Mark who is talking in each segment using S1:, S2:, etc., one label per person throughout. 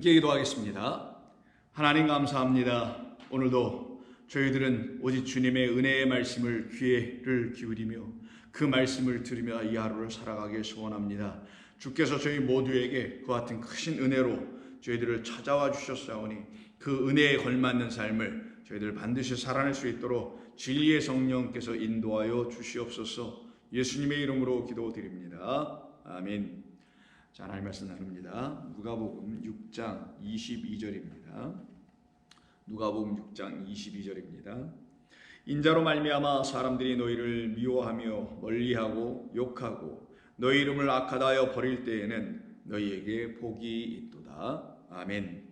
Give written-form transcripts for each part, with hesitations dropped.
S1: 함께 기도하겠습니다. 하나님 감사합니다. 오늘도 저희들은 오직 주님의 은혜의 말씀을 귀를 기울이며 그 말씀을 들으며 이 하루를 살아가길 소원합니다. 주께서 저희 모두에게 그와 같은 크신 은혜로 저희들을 찾아와 주셨사오니 그 은혜에 걸맞는 삶을 저희들 반드시 살아낼 수 있도록 진리의 성령께서 인도하여 주시옵소서. 예수님의 이름으로 기도드립니다. 아멘. 자, 하나님 말씀 나눕니다. 누가복음 6장 22절입니다. 누가복음 6장 22절입니다. 인자로 말미암아 사람들이 너희를 미워하며 멀리하고 욕하고 너희 이름을 악하다 하여 버릴 때에는 너희에게 복이 있도다. 아멘.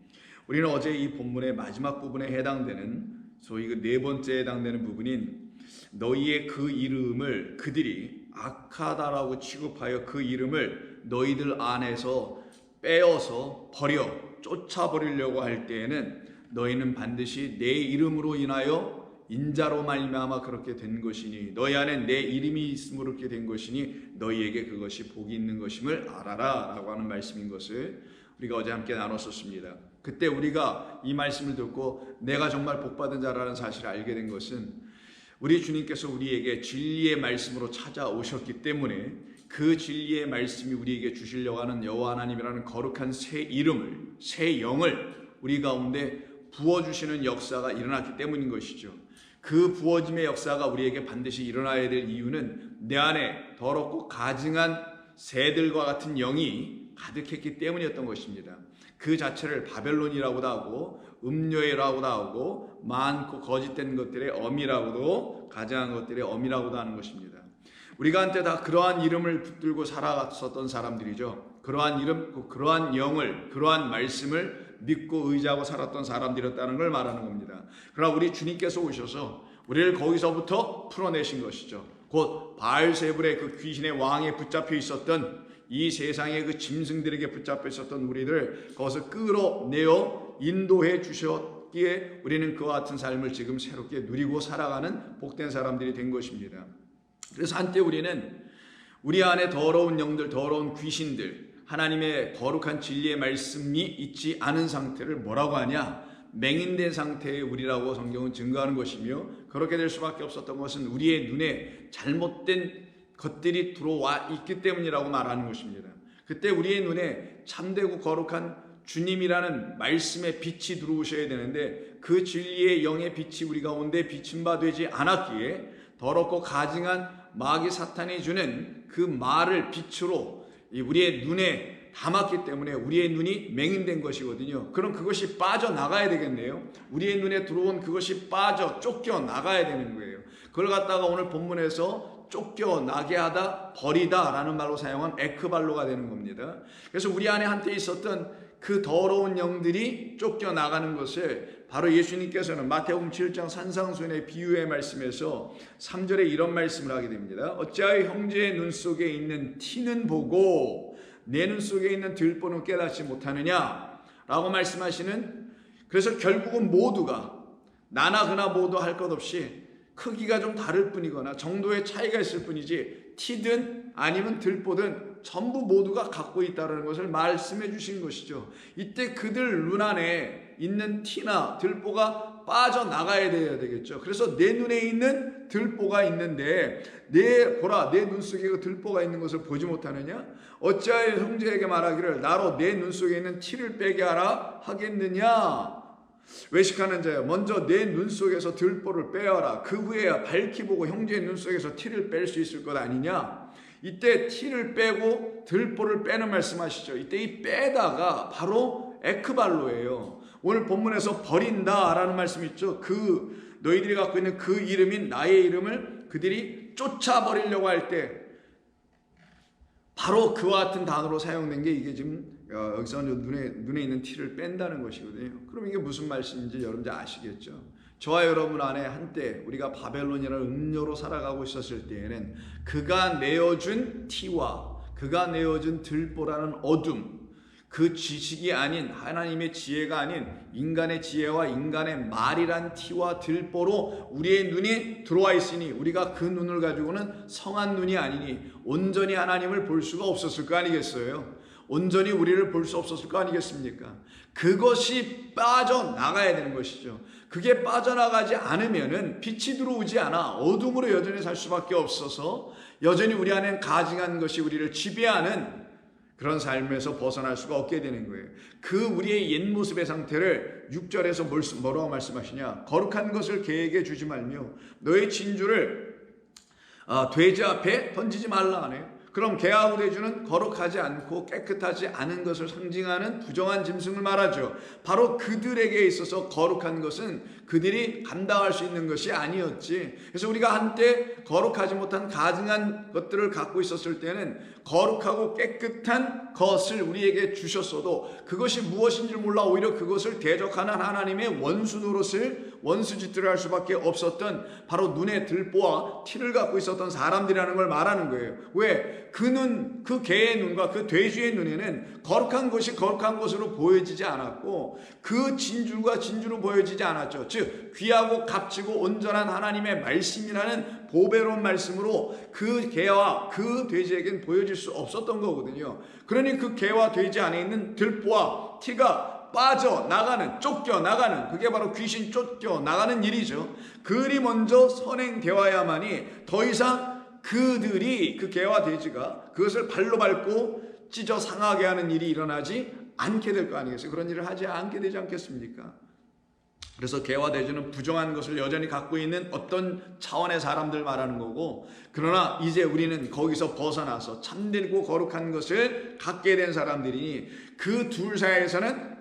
S1: 우리는 어제 이 본문의 마지막 부분에 해당되는 소위 그 네 번째에 해당되는 부분인 너희의 그 이름을 그들이 악하다라고 취급하여 그 이름을 너희들 안에서 빼어서 버려 쫓아버리려고 할 때에는 너희는 반드시 내 이름으로 인하여 인자로 말미암아 그렇게 된 것이니 너희 안에 내 이름이 있음으로 그렇게 된 것이니 너희에게 그것이 복이 있는 것임을 알아라 라고 하는 말씀인 것을 우리가 어제 함께 나눴었습니다. 그때 우리가 이 말씀을 듣고 내가 정말 복받은 자라는 사실을 알게 된 것은 우리 주님께서 우리에게 진리의 말씀으로 찾아오셨기 때문에 그 진리의 말씀이 우리에게 주시려고 하는 여호와 하나님이라는 거룩한 새 이름을, 새 영을 우리 가운데 부어주시는 역사가 일어났기 때문인 것이죠. 그 부어짐의 역사가 우리에게 반드시 일어나야 될 이유는 내 안에 더럽고 가증한 새들과 같은 영이 가득했기 때문이었던 것입니다. 그 자체를 바벨론이라고도 하고 음료라고도 하고 많고 거짓된 것들의 엄이라고도 가증한 것들의 엄이라고도 하는 것입니다. 우리가 한때 다 그러한 이름을 붙들고 살아갔었던 사람들이죠. 그러한 이름, 그러한 영을, 그러한 말씀을 믿고 의지하고 살았던 사람들이었다는 걸 말하는 겁니다. 그러나 우리 주님께서 오셔서 우리를 거기서부터 풀어내신 것이죠. 곧 바알세불의 그 귀신의 왕에 붙잡혀 있었던 이 세상의 그 짐승들에게 붙잡혀 있었던 우리를 거기서 끌어내어 인도해 주셨기에 우리는 그와 같은 삶을 지금 새롭게 누리고 살아가는 복된 사람들이 된 것입니다. 그래서 한때 우리는 우리 안에 더러운 영들, 더러운 귀신들, 하나님의 거룩한 진리의 말씀이 있지 않은 상태를 뭐라고 하냐? 맹인된 상태의 우리라고 성경은 증거하는 것이며, 그렇게 될 수밖에 없었던 것은 우리의 눈에 잘못된 것들이 들어와 있기 때문이라고 말하는 것입니다. 그때 우리의 눈에 참되고 거룩한 주님이라는 말씀의 빛이 들어오셔야 되는데 그 진리의 영의 빛이 우리 가운데 비친 바 되지 않았기에 더럽고 가증한 마귀 사탄이 주는 그 말을 빛으로 우리의 눈에 담았기 때문에 우리의 눈이 맹인된 것이거든요. 그럼 그것이 빠져나가야 되겠네요. 우리의 눈에 들어온 그것이 쫓겨나가야 되는 거예요. 그걸 갖다가 오늘 본문에서 쫓겨나게 하다, 버리다 라는 말로 사용한 에크발로가 되는 겁니다. 그래서 우리 안에 한때 있었던 그 더러운 영들이 쫓겨나가는 것을 바로 예수님께서는 마태복음 7장 산상수훈의 비유의 말씀에서 3절에 이런 말씀을 하게 됩니다. 어찌하여 형제의 눈 속에 있는 티는 보고 내 눈 속에 있는 들보는 깨닫지 못하느냐 라고 말씀하시는, 그래서 결국은 모두가 나나 그나 모두 할 것 없이 크기가 좀 다를 뿐이거나 정도의 차이가 있을 뿐이지 티든 아니면 들보든 전부 모두가 갖고 있다는 것을 말씀해 주신 것이죠. 이때 그들 눈 안에 있는 티나 들보가 빠져나가야 되겠죠. 그래서 내 눈에 있는 들보가 있는데 내 눈 속에 그 들보가 있는 것을 보지 못하느냐? 어찌하여 형제에게 말하기를 나로 내 눈 속에 있는 티를 빼게 하라 하겠느냐? 외식하는 자여, 먼저 내 눈 속에서 들보를 빼어라. 그 후에 밝히 보고 형제의 눈 속에서 티를 뺄 수 있을 것 아니냐? 이때 티를 빼고 들보를 빼는 말씀하시죠. 이때 이 빼다가 바로 에크발로예요. 오늘 본문에서 버린다라는 말씀이 있죠. 그 너희들이 갖고 있는 그 이름인 나의 이름을 그들이 쫓아버리려고 할 때 바로 그와 같은 단어로 사용된 게 이게 지금 여기서 눈에 있는 티를 뺀다는 것이거든요. 그럼 이게 무슨 말씀인지 여러분 잘 아시겠죠? 저와 여러분 안에 한때 우리가 바벨론이라는 음료로 살아가고 있었을 때에는 그가 내어준 티와 그가 내어준 들보라는 어둠, 그 지식이 아닌 하나님의 지혜가 아닌 인간의 지혜와 인간의 말이란 티와 들보로 우리의 눈이 들어와 있으니 우리가 그 눈을 가지고는 성한 눈이 아니니 온전히 하나님을 볼 수가 없었을 거 아니겠어요? 온전히 우리를 볼 수 없었을 거 아니겠습니까? 그것이 빠져나가야 되는 것이죠. 그게 빠져나가지 않으면은 빛이 들어오지 않아 어둠으로 여전히 살 수밖에 없어서 여전히 우리 안에 가증한 것이 우리를 지배하는 그런 삶에서 벗어날 수가 없게 되는 거예요. 그 우리의 옛 모습의 상태를 6절에서 뭐라고 말씀하시냐? 거룩한 것을 개에게 주지 말며 너의 진주를 돼지 앞에 던지지 말라 하네요. 그럼 개하고 돼지는 거룩하지 않고 깨끗하지 않은 것을 상징하는 부정한 짐승을 말하죠. 바로 그들에게 있어서 거룩한 것은 그들이 감당할 수 있는 것이 아니었지. 그래서 우리가 한때 거룩하지 못한 가증한 것들을 갖고 있었을 때는 거룩하고 깨끗한 것을 우리에게 주셨어도 그것이 무엇인지 몰라 오히려 그것을 대적하는 하나님의 원수 노릇을 원수짓들을 할 수밖에 없었던 바로 눈에 들보와 티를 갖고 있었던 사람들이라는 걸 말하는 거예요. 왜? 그 개의 눈과 그 돼지의 눈에는 거룩한 것이 거룩한 것으로 보여지지 않았고 그 진주가 진주로 보여지지 않았죠. 즉 귀하고 값지고 온전한 하나님의 말씀이라는 보배로운 말씀으로 그 개와 그 돼지에겐 보여질 수 없었던 거거든요. 그러니 그 개와 돼지 안에 있는 들보와 티가 빠져나가는, 쫓겨나가는, 그게 바로 귀신 쫓겨나가는 일이죠. 그리 먼저 선행되어야만이 더 이상 그들이 그 개와 돼지가 그것을 발로 밟고 찢어 상하게 하는 일이 일어나지 않게 될 거 아니겠어요? 그런 일을 하지 않게 되지 않겠습니까? 그래서 개와 돼지는 부정한 것을 여전히 갖고 있는 어떤 차원의 사람들 말하는 거고, 그러나 이제 우리는 거기서 벗어나서 참되고 거룩한 것을 갖게 된 사람들이니 그 둘 사이에서는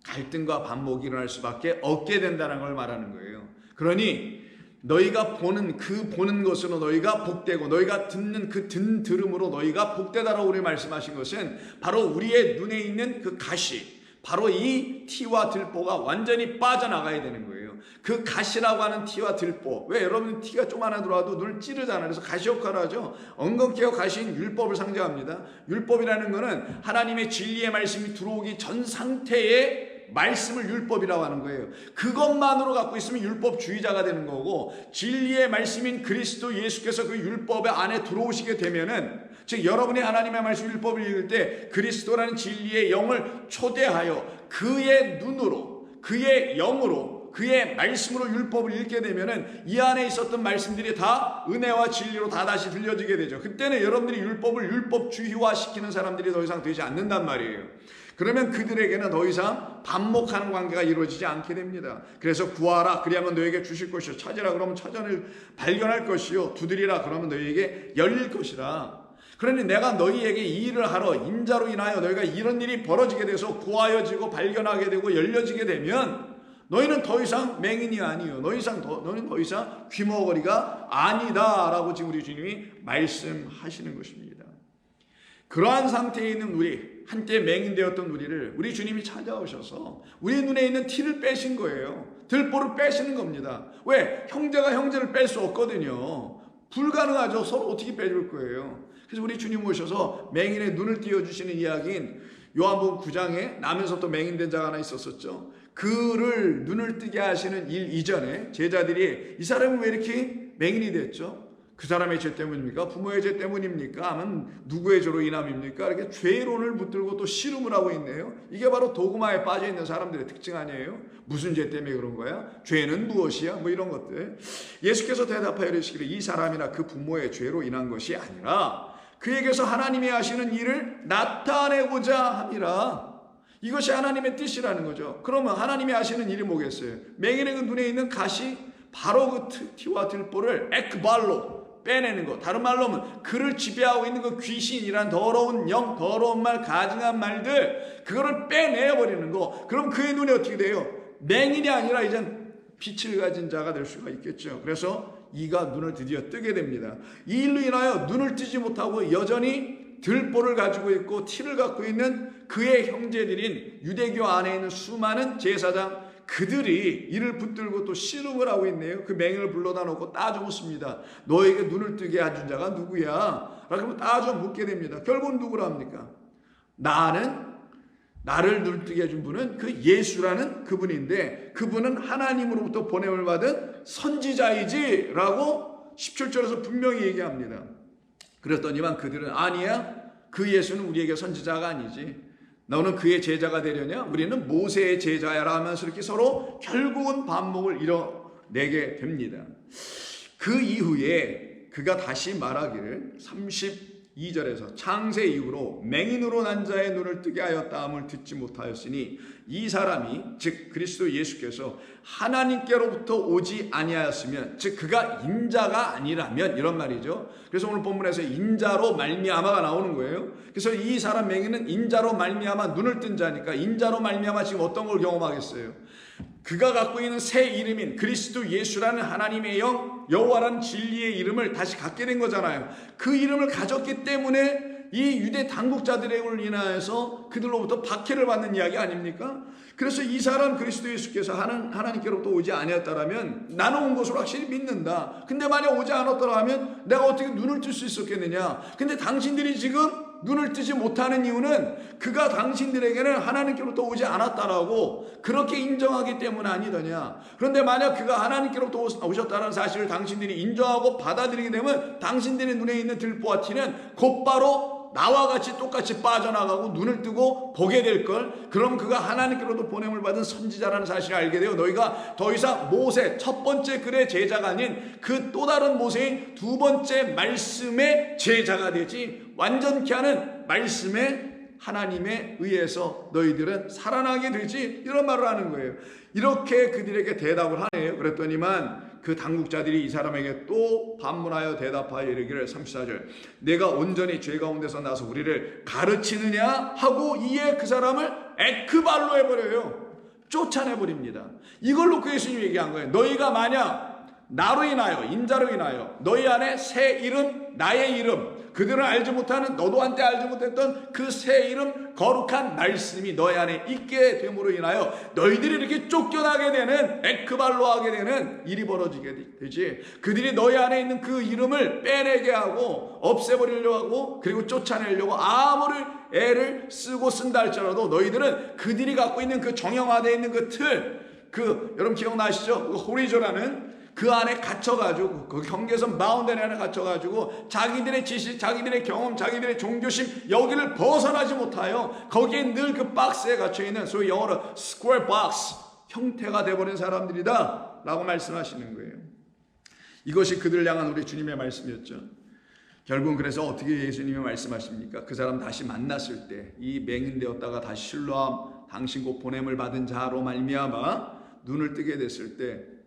S1: 갈등과 반목이 일어날 수밖에 없게 된다는 걸 말하는 거예요. 그러니 너희가 보는 것으로 너희가 복되고 너희가 듣는 그 들음으로 너희가 복되다라고 우리 말씀하신 것은 바로 우리의 눈에 있는 그 가시, 바로 이 티와 들보가 완전히 빠져나가야 되는 거예요. 그 가시라고 하는 티와 들보, 왜 여러분 티가 좀 하나 들어와도 눈을 찌르잖아요. 그래서 가시 역할을 하죠. 엉겅퀴와 가시인 율법을 상징합니다. 율법이라는 것은 하나님의 진리의 말씀이 들어오기 전 상태의 말씀을 율법이라고 하는 거예요. 그것만으로 갖고 있으면 율법주의자가 되는 거고, 진리의 말씀인 그리스도 예수께서 그 율법 안에 들어오시게 되면은, 즉 여러분이 하나님의 말씀 율법을 읽을 때 그리스도라는 진리의 영을 초대하여 그의 눈으로, 그의 영으로, 그의 말씀으로 율법을 읽게 되면은 이 안에 있었던 말씀들이 다 은혜와 진리로 다 다시 들려지게 되죠. 그때는 여러분들이 율법을 율법주의화 시키는 사람들이 더 이상 되지 않는단 말이에요. 그러면 그들에게는 더 이상 반목하는 관계가 이루어지지 않게 됩니다. 그래서 구하라 그리하면 너에게 주실 것이요, 찾으라 그러면 찾아낼 발견할 것이요, 두드리라 그러면 너희에게 열릴 것이라. 그러니 내가 너희에게 이 일을 하러 인자로 인하여 너희가 이런 일이 벌어지게 돼서 구하여지고 발견하게 되고 열려지게 되면 너희는 더 이상 맹인이 아니요, 너희는 더 이상 귀머거리가 아니다라고 지금 우리 주님이 말씀하시는 것입니다. 그러한 상태에 있는 우리, 한때 맹인되었던 우리를 우리 주님이 찾아오셔서 우리 눈에 있는 티를 빼신 거예요. 들보를 빼시는 겁니다. 왜? 형제가 형제를 뺄 수 없거든요. 불가능하죠. 서로 어떻게 빼줄 거예요. 그래서 우리 주님 오셔서 맹인의 눈을 띄워주시는 이야기인 요한복음 9장에 나면서 또 맹인된 자가 하나 있었었죠. 그를 눈을 뜨게 하시는 일 이전에 제자들이 이 사람은 왜 이렇게 맹인이 됐죠? 그 사람의 죄 때문입니까? 부모의 죄 때문입니까? 아니면 누구의 죄로 인함입니까? 이렇게 죄론을 붙들고 또 씨름을 하고 있네요. 이게 바로 도그마에 빠져있는 사람들의 특징 아니에요? 무슨 죄 때문에 그런 거야? 죄는 무엇이야? 뭐 이런 것들. 예수께서 대답하여 이르시기를 이 사람이나 그 부모의 죄로 인한 것이 아니라 그에게서 하나님이 하시는 일을 나타내고자 함이라. 이것이 하나님의 뜻이라는 거죠. 그러면 하나님이 하시는 일이 뭐겠어요? 맹인의 그 눈에 있는 가시, 바로 그 티와 들보를 에크발로 빼내는 것. 다른 말로 하면 그를 지배하고 있는 그 귀신이란 더러운 영, 더러운 말, 가증한 말들, 그거를 빼내버리는 거. 그럼 그의 눈에 어떻게 돼요? 맹인이 아니라 이젠 빛을 가진 자가 될 수가 있겠죠. 그래서 이가 눈을 드디어 뜨게 됩니다. 이 일로 인하여 눈을 뜨지 못하고 여전히 들보를 가지고 있고 티를 갖고 있는 그의 형제들인 유대교 안에 있는 수많은 제사장, 그들이 이를 붙들고 또 씨름을 하고 있네요. 그 맹인을 불러다 놓고 따져 묻습니다. 너에게 눈을 뜨게 해준 자가 누구야? 그러면 따져 묻게 됩니다. 결국은 누구라 합니까? 나를 눈을 뜨게 해준 분은 그 예수라는 그분인데, 그분은 하나님으로부터 보냄을 받은 선지자이지 라고 17절에서 분명히 얘기합니다. 그랬더니만 그들은 아니야, 그 예수는 우리에게 선지자가 아니지. 너는 그의 제자가 되려냐? 우리는 모세의 제자야라 하면서 이렇게 서로 결국은 반목을 이뤄내게 됩니다. 그 이후에 그가 다시 말하기를 32절에서 창세 이후로 맹인으로 난 자의 눈을 뜨게 하였다함을 듣지 못하였으니 이 사람이 즉 그리스도 예수께서 하나님께로부터 오지 아니하였으면 즉 그가 인자가 아니라면 이런 말이죠. 그래서 오늘 본문에서 인자로 말미암아가 나오는 거예요. 그래서 이 사람 맹인은 인자로 말미암아 눈을 뜬 자니까 인자로 말미암아 지금 어떤 걸 경험하겠어요? 그가 갖고 있는 새 이름인 그리스도 예수라는 하나님의 영, 여호와라는 진리의 이름을 다시 갖게 된 거잖아요. 그 이름을 가졌기 때문에 이 유대 당국자들을 인하여서 그들로부터 박해를 받는 이야기 아닙니까? 그래서 이 사람 그리스도 예수께서 하나님께로부터 오지 아니었다라면 나는 온 것으로 확실히 믿는다. 근데 만약 오지 않았더라면 내가 어떻게 눈을 뜰 수 있었겠느냐? 근데 당신들이 지금 눈을 뜨지 못하는 이유는 그가 당신들에게는 하나님께로부터 오지 않았다라고 그렇게 인정하기 때문 아니더냐. 그런데 만약 그가 하나님께로부터 오셨다는 사실을 당신들이 인정하고 받아들이게 되면 당신들의 눈에 있는 들보와 티는 곧바로 나와 같이 똑같이 빠져나가고 눈을 뜨고 보게 될걸. 그럼 그가 하나님께로도 보냄을 받은 선지자라는 사실을 알게 되어 너희가 더 이상 모세 첫 번째 글의 제자가 아닌 그 또 다른 모세인 두 번째 말씀의 제자가 되지 완전케 하는 말씀의 하나님에 의해서 너희들은 살아나게 되지, 이런 말을 하는 거예요. 이렇게 그들에게 대답을 하네요. 그랬더니만 그 당국자들이 이 사람에게 또 반문하여 대답하여 이르기를 34절 내가 온전히 죄 가운데서 나서 우리를 가르치느냐 하고 이에 그 사람을 에크발로 해버려요. 쫓아내버립니다. 이걸 놓고 예수님이 얘기한 거예요. 너희가 만약 나로 인하여 인자로 인하여 너희 안에 새 이름 나의 이름 그들은 알지 못하는 너도 한때 알지 못했던 그 새 이름 거룩한 말씀이 너희 안에 있게 됨으로 인하여 너희들이 이렇게 쫓겨나게 되는 에크발로 하게 되는 일이 벌어지게 되지. 그들이 너희 안에 있는 그 이름을 빼내게 하고 없애버리려고 하고 그리고 쫓아내려고 아무리 애를 쓰고 쓴다 할지라도 너희들은 그들이 갖고 있는 그 정형화되어 있는 그 틀, 여러분 기억나시죠? 호리조라는 그 안에 갇혀가지고 그 경계선 바운더리 안에 갇혀가지고 자기들의 지식, 자기들의 경험, 자기들의 종교심 여기를 벗어나지 못하여 거기에 늘 그 박스에 갇혀있는 소위 영어로 square box 형태가 되어버린 사람들이다 라고 말씀하시는 거예요. 이것이 그들을 향한 우리 주님의 말씀이었죠. 결국은 그래서 어떻게 예수님이 말씀하십니까? 그 사람 다시 만났을 때 이 맹인되었다가 다시 실로암 당신 곧 보냄을 받은 자로 말미암아 눈을 뜨게 됐을 때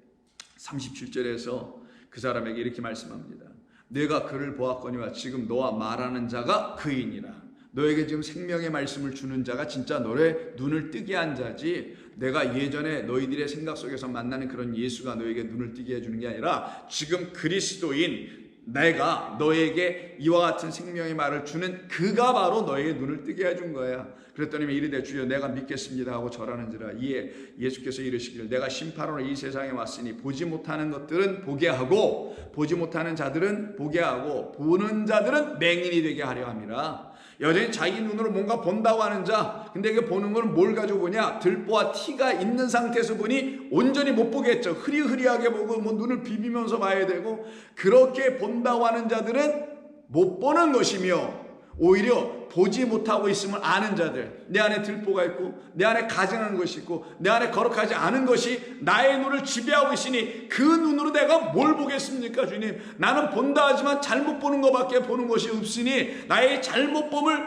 S1: 37절에서 그 사람에게 이렇게 말씀합니다. 내가 그를 보았거니와 지금 너와 말하는 자가 그이니라. 너에게 지금 생명의 말씀을 주는 자가 진짜 너의 눈을 뜨게 한 자지 내가 예전에 너희들의 생각 속에서 만나는 그런 예수가 너에게 눈을 뜨게 해주는 게 아니라 지금 그리스도인 내가 너에게 이와 같은 생명의 말을 주는 그가 바로 너에게 눈을 뜨게 해준 거야. 그랬더니 이르되 주여 내가 믿겠습니다 하고 절하는지라. 이에 예수께서 이르시기를 내가 심판으로 이 세상에 왔으니 보지 못하는 것들은 보게 하고 보지 못하는 자들은 보게 하고 보는 자들은 맹인이 되게 하려 함이라. 여전히 자기 눈으로 뭔가 본다고 하는 자, 근데 이게 보는 건 뭘 가지고 보냐? 들보와 티가 있는 상태에서 보니 온전히 못 보겠죠. 흐리흐리하게 보고 뭐 눈을 비비면서 봐야 되고 그렇게 본다고 하는 자들은 못 보는 것이며 오히려 보지 못하고 있음을 아는 자들, 내 안에 들보가 있고 내 안에 가증한 것이 있고 내 안에 거룩하지 않은 것이 나의 눈을 지배하고 있으니 그 눈으로 내가 뭘 보겠습니까 주님? 나는 본다 하지만 잘못 보는 것밖에 보는 것이 없으니 나의 잘못봄을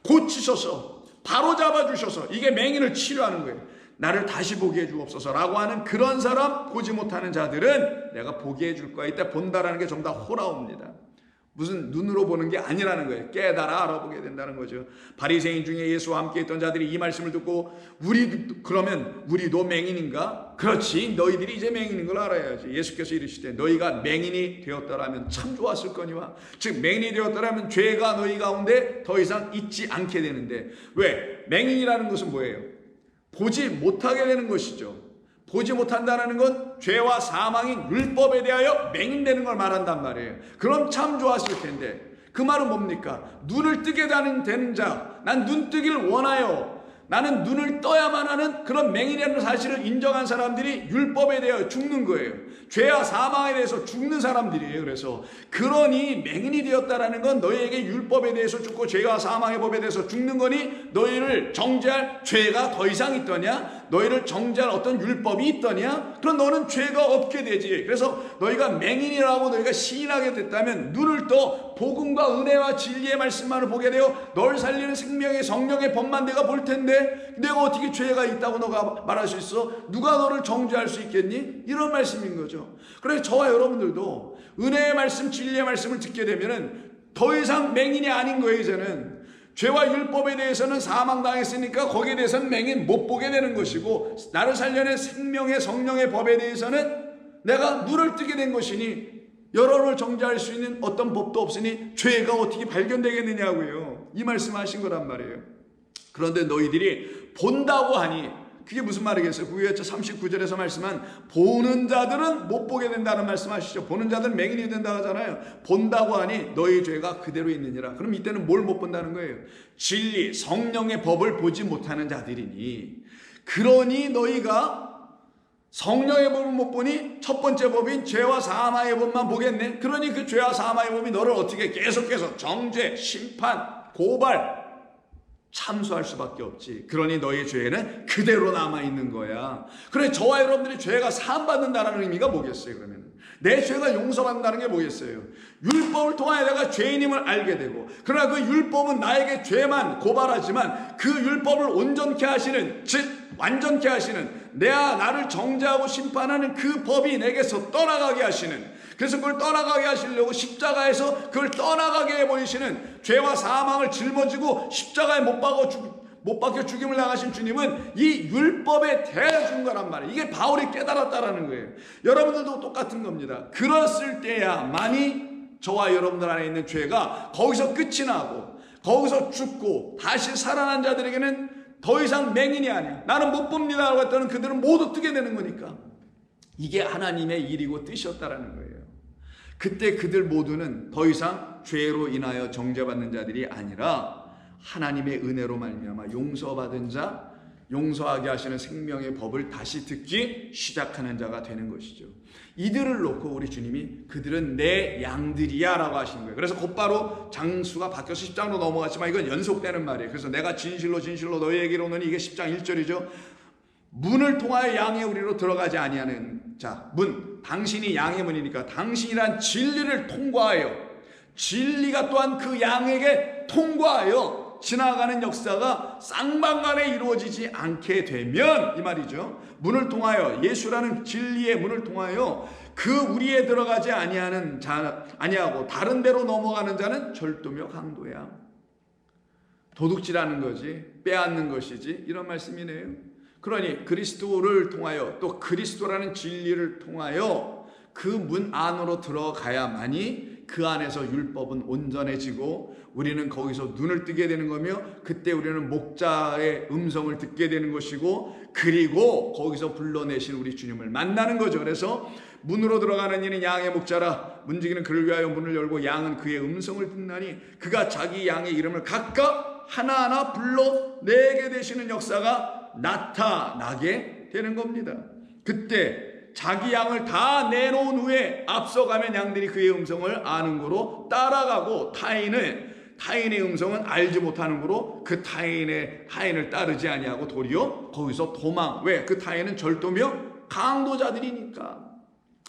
S1: 고치셔서 바로 잡아주셔서 이게 맹인을 치료하는 거예요. 나를 다시 보게 해주옵소서라고 하는 그런 사람, 보지 못하는 자들은 내가 보게 해줄 거야. 이때 본다라는 게 좀 더 호라옵니다. 무슨 눈으로 보는 게 아니라는 거예요. 깨달아 알아보게 된다는 거죠. 바리새인 중에 예수와 함께 있던 자들이 이 말씀을 듣고 그러면 우리도 맹인인가? 그렇지, 너희들이 이제 맹인인 걸 알아야지. 예수께서 이르시되 너희가 맹인이 되었더라면 참 좋았을 거니와. 즉 맹인이 되었더라면 죄가 너희 가운데 더 이상 있지 않게 되는데 왜? 맹인이라는 것은 뭐예요? 보지 못하게 되는 것이죠. 보지 못한다는 건 죄와 사망인 율법에 대하여 맹인되는 걸 말한단 말이에요. 그럼 참 좋았을 텐데 그 말은 뭡니까? 눈을 뜨게 되는 자, 난 눈 뜨기를 원하여 나는 눈을 떠야만 하는 그런 맹인이라는 사실을 인정한 사람들이 율법에 대하여 죽는 거예요. 죄와 사망에 대해서 죽는 사람들이에요. 그래서 그러니 맹인이 되었다라는 건 너희에게 율법에 대해서 죽고 죄와 사망의 법에 대해서 죽는 거니 너희를 정죄할 죄가 더 이상 있더냐? 너희를 정죄할 어떤 율법이 있더냐? 그럼 너는 죄가 없게 되지. 그래서 너희가 맹인이라고 너희가 시인하게 됐다면 눈을 떠 복음과 은혜와 진리의 말씀만을 보게 되어 널 살리는 생명의 성령의 법만 내가 볼 텐데 내가 어떻게 죄가 있다고 너가 말할 수 있어? 누가 너를 정죄할 수 있겠니? 이런 말씀인 거죠. 그래서 저와 여러분들도 은혜의 말씀, 진리의 말씀을 듣게 되면은 더 이상 맹인이 아닌 거예요. 이제는 죄와 율법에 대해서는 사망당했으니까 거기에 대해서는 맹인 못 보게 되는 것이고, 나를 살려낸 생명의 성령의 법에 대해서는 내가 눈을 뜨게 된 것이니 여러분을 정죄할 수 있는 어떤 법도 없으니 죄가 어떻게 발견되겠느냐고요. 이 말씀하신 거란 말이에요. 그런데 너희들이 본다고 하니 그게 무슨 말이겠어요? 39절에서 말씀한 보는 자들은 못 보게 된다는 말씀하시죠. 보는 자들은 맹인이 된다고 하잖아요. 본다고 하니 너희 죄가 그대로 있느니라. 그럼 이때는 뭘 못 본다는 거예요? 진리, 성령의 법을 보지 못하는 자들이니, 그러니 너희가 성령의 법을 못 보니 첫 번째 법인 죄와 사망의 법만 보겠네. 그러니 그 죄와 사망의 법이 너를 어떻게 계속해서 정죄, 심판, 고발, 참수할 수밖에 없지. 그러니 너의 죄는 그대로 남아있는 거야. 그래, 저와 여러분들이 죄가 사함받는다는 의미가 뭐겠어요? 그러면 내 죄가 용서받는다는 게 뭐겠어요? 율법을 통하여 내가 죄인임을 알게 되고, 그러나 그 율법은 나에게 죄만 고발하지만 그 율법을 온전케 하시는, 즉 완전케 하시는, 나를 정죄하고 심판하는 그 법이 내게서 떠나가게 하시는, 그래서 그걸 떠나가게 하시려고 십자가에서 그걸 떠나가게 해버리시는, 죄와 사망을 짊어지고 십자가에 못 박혀 죽임을 당하신 주님은 이 율법에 대하여 준 거란 말이에요. 이게 바울이 깨달았다라는 거예요. 여러분들도 똑같은 겁니다. 그랬을 때야만이 저와 여러분들 안에 있는 죄가 거기서 끝이 나고 거기서 죽고 다시 살아난 자들에게는 더 이상 맹인이 아니야. 나는 못 봅니다 라고 했더니 그들은 모두 뜨게 되는 거니까. 이게 하나님의 일이고 뜻이었다라는 거예요. 그때 그들 모두는 더 이상 죄로 인하여 정죄받는 자들이 아니라 하나님의 은혜로 말미암아 용서받은 자, 용서하게 하시는 생명의 법을 다시 듣기 시작하는 자가 되는 것이죠. 이들을 놓고 우리 주님이 그들은 내 양들이야 라고 하신 거예요. 그래서 곧바로 장수가 바뀌어서 10장으로 넘어갔지만 이건 연속되는 말이에요. 그래서 내가 진실로 너희에게로 오노니, 이게 10장 1절이죠. 문을 통하여 양의 우리로 들어가지 아니하는 자, 문, 당신이 양의 문이니까 당신이란 진리를 통과하여, 진리가 또한 그 양에게 통과하여 지나가는 역사가 쌍방간에 이루어지지 않게 되면, 이 말이죠. 문을 통하여, 예수라는 진리의 문을 통하여 그 우리에 들어가지 아니하고 다른 데로 넘어가는 자는 절도며 강도야. 도둑질하는 거지, 빼앗는 것이지, 이런 말씀이네요. 그러니 그리스도를 통하여, 또 그리스도라는 진리를 통하여 그 문 안으로 들어가야만이 그 안에서 율법은 온전해지고 우리는 거기서 눈을 뜨게 되는 거며, 그때 우리는 목자의 음성을 듣게 되는 것이고, 그리고 거기서 불러내신 우리 주님을 만나는 거죠. 그래서 문으로 들어가는 이는 양의 목자라. 문지기는 그를 위하여 문을 열고 양은 그의 음성을 듣나니 그가 자기 양의 이름을 각각 하나하나 불러내게 되시는 역사가 나타나게 되는 겁니다. 그때 자기 양을 다 내놓은 후에 앞서가면 양들이 그의 음성을 아는 거로 따라가고, 타인의 음성은 알지 못하는 거로 그 타인을 따르지 아니하고 도리어 거기서 도망. 왜? 그 타인은 절도며 강도자들이니까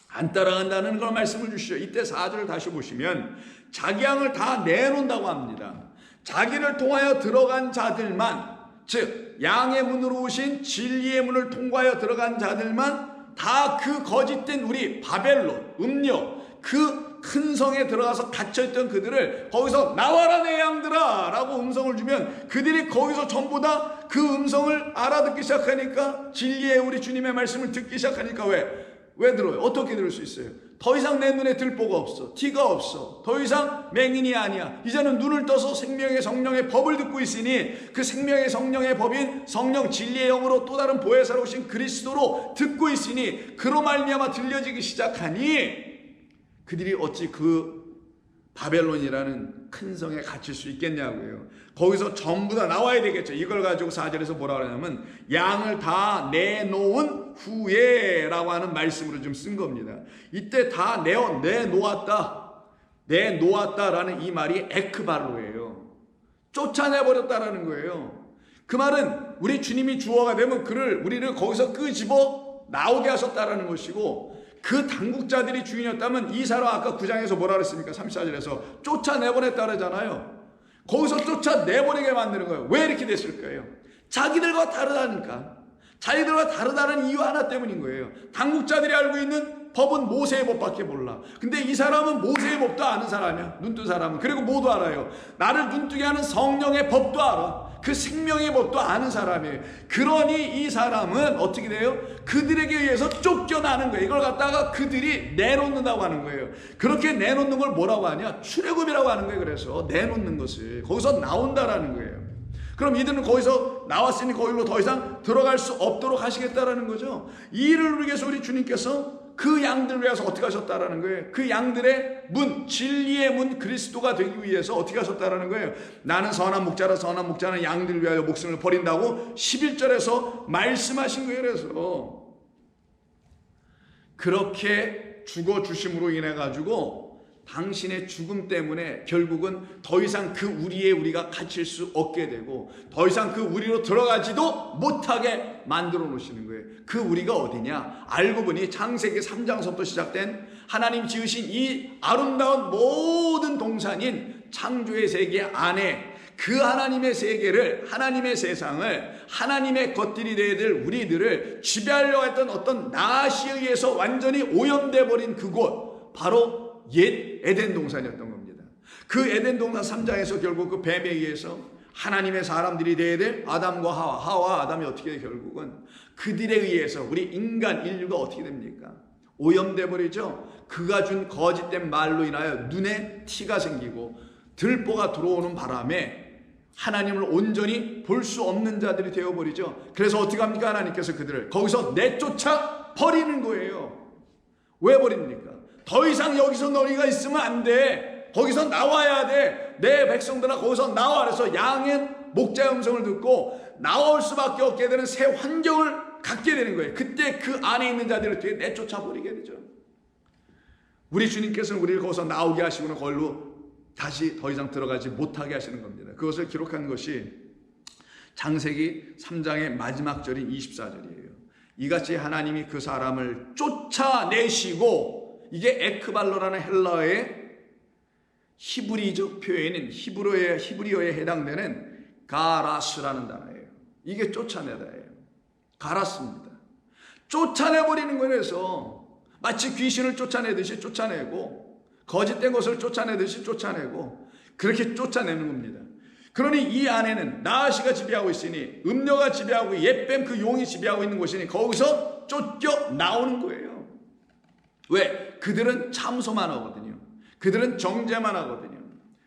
S1: 안 따라간다는 걸 말씀을 주시죠. 이때 4절을 다시 보시면 자기 양을 다 내놓는다고 합니다. 자기를 통하여 들어간 자들만, 즉 양의 문으로 오신 진리의 문을 통과하여 들어간 자들만 다 그 거짓된 우리 바벨론, 음료, 그 큰 성에 들어가서 갇혀있던 그들을 거기서 나와라 내 양들아 라고 음성을 주면 그들이 거기서 전부 다 그 음성을 알아듣기 시작하니까, 진리의 우리 주님의 말씀을 듣기 시작하니까 왜 들어요? 어떻게 들을 수 있어요? 더 이상 내 눈에 들보가 없어. 티가 없어. 더 이상 맹인이 아니야. 이제는 눈을 떠서 생명의 성령의 법을 듣고 있으니, 그 생명의 성령의 법인 성령 진리의 영으로 또 다른 보혜사로 오신 그리스도로 듣고 있으니, 그로 말미암아 들려지기 시작하니 그들이 어찌 그 바벨론이라는 큰 성에 갇힐 수 있겠냐고요. 거기서 전부 다 나와야 되겠죠. 이걸 가지고 4절에서 뭐라 그러냐면 양을 다 내놓은 후에 라고 하는 말씀으로 좀 쓴 겁니다. 이때 다 내놓았다라는 이 말이 에크발로예요. 쫓아내버렸다라는 거예요. 그 말은 우리 주님이 주어가 되면 우리를 거기서 끄집어 나오게 하셨다라는 것이고, 그 당국자들이 주인이었다면 이 사람 아까 9장에서 뭐라 그랬습니까? 34절에서 쫓아내버렸다 그러잖아요. 거기서 쫓아내버리게 만드는 거예요. 왜 이렇게 됐을까요? 자기들과 다르다니까. 자기들과 다르다는 이유 하나 때문인 거예요. 당국자들이 알고 있는 법은 모세의 법밖에 몰라. 근데 이 사람은 모세의 법도 아는 사람이야. 눈뜬 사람은. 그리고 뭐도 알아요. 나를 눈뜨게 하는 성령의 법도 알아. 그 생명의 법도 아는 사람이에요. 그러니 이 사람은 어떻게 돼요? 그들에게 의해서 쫓겨나는 거예요. 이걸 갖다가 그들이 내놓는다고 하는 거예요. 그렇게 내놓는 걸 뭐라고 하냐? 출애굽이라고 하는 거예요. 그래서 내놓는 것을 거기서 나온다라는 거예요. 그럼 이들은 거기서 나왔으니 거기로 더 이상 들어갈 수 없도록 하시겠다라는 거죠. 이 일을 위해서 우리 주님께서 그 양들을 위해서 어떻게 하셨다라는 거예요? 그 양들의 문, 진리의 문 그리스도가 되기 위해서 어떻게 하셨다라는 거예요? 나는 선한 목자라 선한 목자는 양들을 위하여 목숨을 버린다고 11절에서 말씀하신 거예요. 그래서 그렇게 죽어주심으로 인해 가지고 당신의 죽음 때문에 결국은 더 이상 그 우리에 우리가 갇힐 수 없게 되고 더 이상 그 우리로 들어가지도 못하게 만들어 놓으시는 거예요. 그 우리가 어디냐? 알고 보니 창세기 3장서부터 시작된 하나님 지으신 이 아름다운 모든 동산인 창조의 세계 안에 그 하나님의 세계를, 하나님의 세상을, 하나님의 것들이 되어야 될 우리들을 지배하려고 했던 어떤 나시에 의해서 완전히 오염돼 버린 그곳, 바로 옛 에덴 동산이었던 겁니다. 그 에덴 동산 3장에서 결국 그 뱀에 의해서 하나님의 사람들이 되어야 될 아담과 하와 아담이 어떻게 결국은 그들에 의해서 우리 인간 인류가 어떻게 됩니까? 오염돼 버리죠. 그가 준 거짓된 말로 인하여 눈에 티가 생기고 들보가 들어오는 바람에 하나님을 온전히 볼 수 없는 자들이 되어버리죠. 그래서 어떻게 합니까? 하나님께서 그들을 거기서 내쫓아 버리는 거예요. 왜 버립니까? 더 이상 여기서 너희가 있으면 안 돼. 거기서 나와야 돼. 내 백성들아 거기서 나와. 그래서 양의 목자의 음성을 듣고 나올 수밖에 없게 되는 새 환경을 갖게 되는 거예요. 그때 그 안에 있는 자들을 뒤에 내쫓아 버리게 되죠. 우리 주님께서는 우리를 거기서 나오게 하시고는 거기로 다시 더 이상 들어가지 못하게 하시는 겁니다. 그것을 기록한 것이 창세기 3장의 마지막 절인 24절이에요. 이같이 하나님이 그 사람을 쫓아내시고, 이게 에크발로라는 헬라어의 히브리적 표현인 히브리어에 해당되는 가라스라는 단어예요. 이게 쫓아내다예요. 가라스입니다. 쫓아내버리는 거라서 마치 귀신을 쫓아내듯이 쫓아내고 거짓된 것을 쫓아내듯이 쫓아내고 그렇게 쫓아내는 겁니다. 그러니 이 안에는 나아시가 지배하고 있으니 음녀가 지배하고 옛뱀 그 용이 지배하고 있는 곳이니 거기서 쫓겨 나오는 거예요. 왜? 그들은 참소만 하거든요. 그들은 정죄만 하거든요.